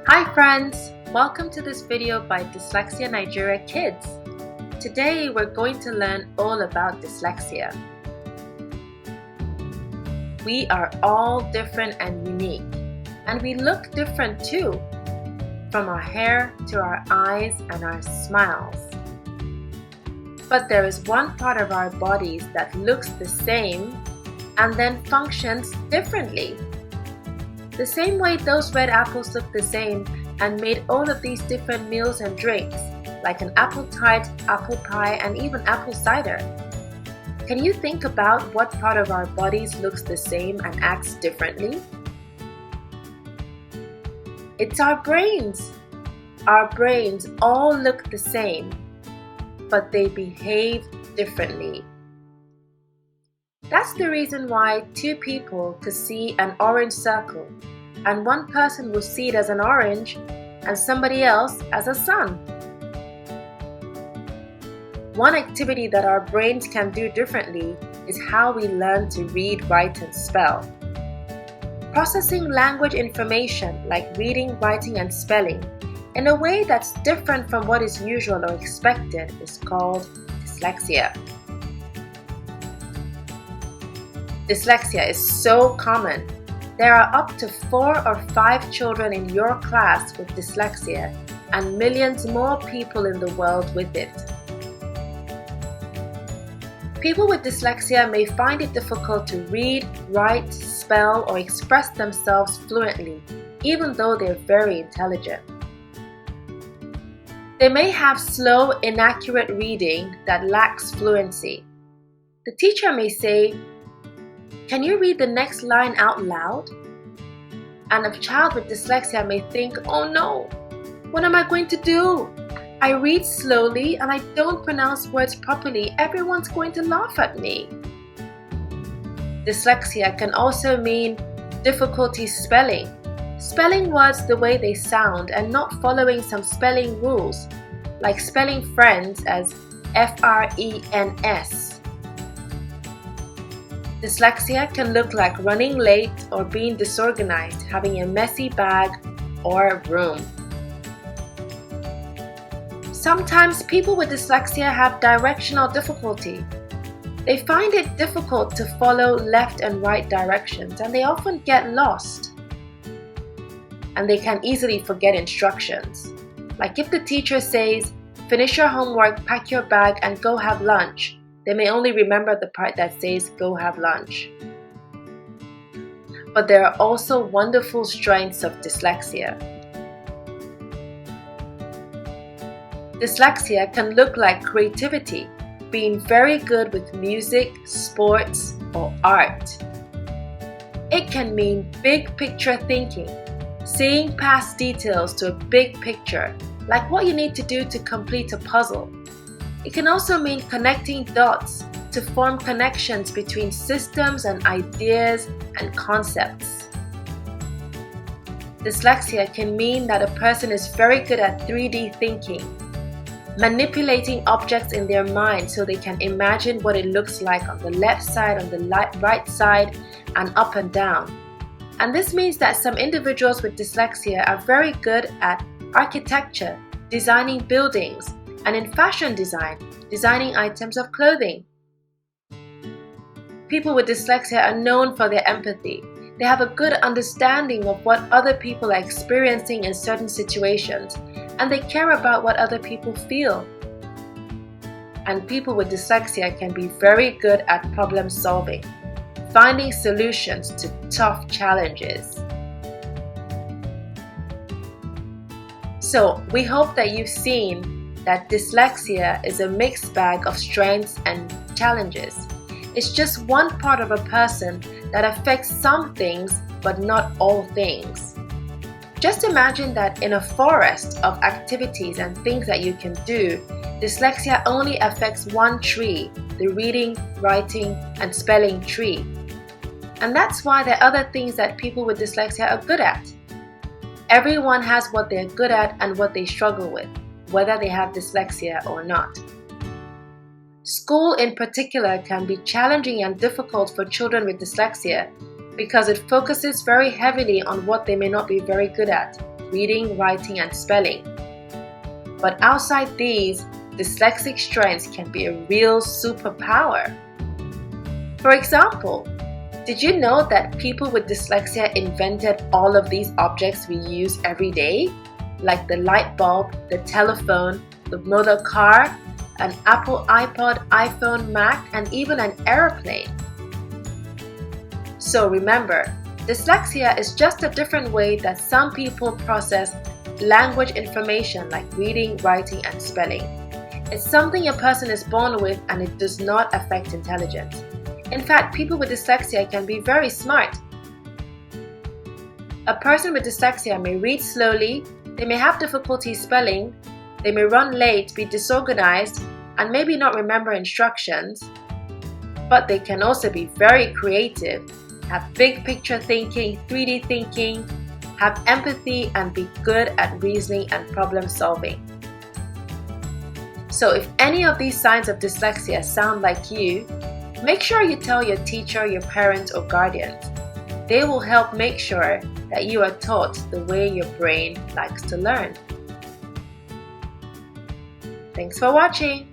Hi friends! Welcome to this video by Dyslexia Nigeria Kids. Today we're going to learn all about dyslexia. We are all different and unique, and we look different too, from our hair to our eyes and our smiles. But there is one part of our bodies that looks the same and then functions differently. The same way those red apples look the same and made all of these different meals and drinks, like an apple tart, apple pie, and even apple cider. Can you think about what part of our bodies looks the same and acts differently? It's our brains. Our brains all look the same, but they behave differently. That's the reason why two people could see an orange circle, and one person will see it as an orange and somebody else as a sun. One activity that our brains can do differently is how we learn to read, write, and spell. Processing language information like reading, writing, and spelling in a way that's different from what is usual or expected is called dyslexia. Dyslexia is so common. There are up to 4 or 5 children in your class with dyslexia and millions more people in the world with it. People with dyslexia may find it difficult to read, write, spell, or express themselves fluently, even though they're very intelligent. They may have slow, inaccurate reading that lacks fluency. The teacher may say, "Can you read the next line out loud?" And a child with dyslexia may think, "Oh no, what am I going to do? I read slowly and I don't pronounce words properly. Everyone's going to laugh at me." Dyslexia can also mean difficulty spelling. Spelling words the way they sound and not following some spelling rules, like spelling friends as F-R-E-N-S. Dyslexia can look like running late or being disorganized, having a messy bag or room. Sometimes people with dyslexia have directional difficulty. They find it difficult to follow left and right directions, and they often get lost. And they can easily forget instructions. Like if the teacher says, "Finish your homework, pack your bag, and go have lunch," they may only remember the part that says, "Go have lunch." But there are also wonderful strengths of dyslexia. Dyslexia can look like creativity, being very good with music, sports, or art. It can mean big picture thinking, seeing past details to a big picture, like what you need to do to complete a puzzle. It can also mean connecting dots to form connections between systems and ideas and concepts. Dyslexia can mean that a person is very good at 3D thinking, manipulating objects in their mind so they can imagine what it looks like on the left side, on the right side, and up and down. And this means that some individuals with dyslexia are very good at architecture, designing buildings, and in fashion design, designing items of clothing. People with dyslexia are known for their empathy. They have a good understanding of what other people are experiencing in certain situations, and they care about what other people feel. And people with dyslexia can be very good at problem solving, finding solutions to tough challenges. So, we hope that you've seen that dyslexia is a mixed bag of strengths and challenges. It's just one part of a person that affects some things but not all things. Just imagine that in a forest of activities and things that you can do, dyslexia only affects one tree, the reading, writing, and spelling tree. And that's why there are other things that people with dyslexia are good at. Everyone has what they're good at and what they struggle with, whether they have dyslexia or not. School in particular can be challenging and difficult for children with dyslexia because it focuses very heavily on what they may not be very good at, reading, writing, and spelling. But outside these, dyslexic strengths can be a real superpower. For example, did you know that people with dyslexia invented all of these objects we use every day? Like the light bulb, the telephone, the motor car, an Apple iPod, iPhone, Mac, and even an airplane. So remember, dyslexia is just a different way that some people process language information like reading, writing, and spelling. It's something a person is born with and it does not affect intelligence. In fact, people with dyslexia can be very smart. A person with dyslexia may read slowly, they may have difficulty spelling, they may run late, be disorganized, and maybe not remember instructions, but they can also be very creative, have big picture thinking, 3D thinking, have empathy, and be good at reasoning and problem solving. So if any of these signs of dyslexia sound like you, make sure you tell your teacher, your parents, or guardians. They will help make sure that you are taught the way your brain likes to learn. Thanks for watching.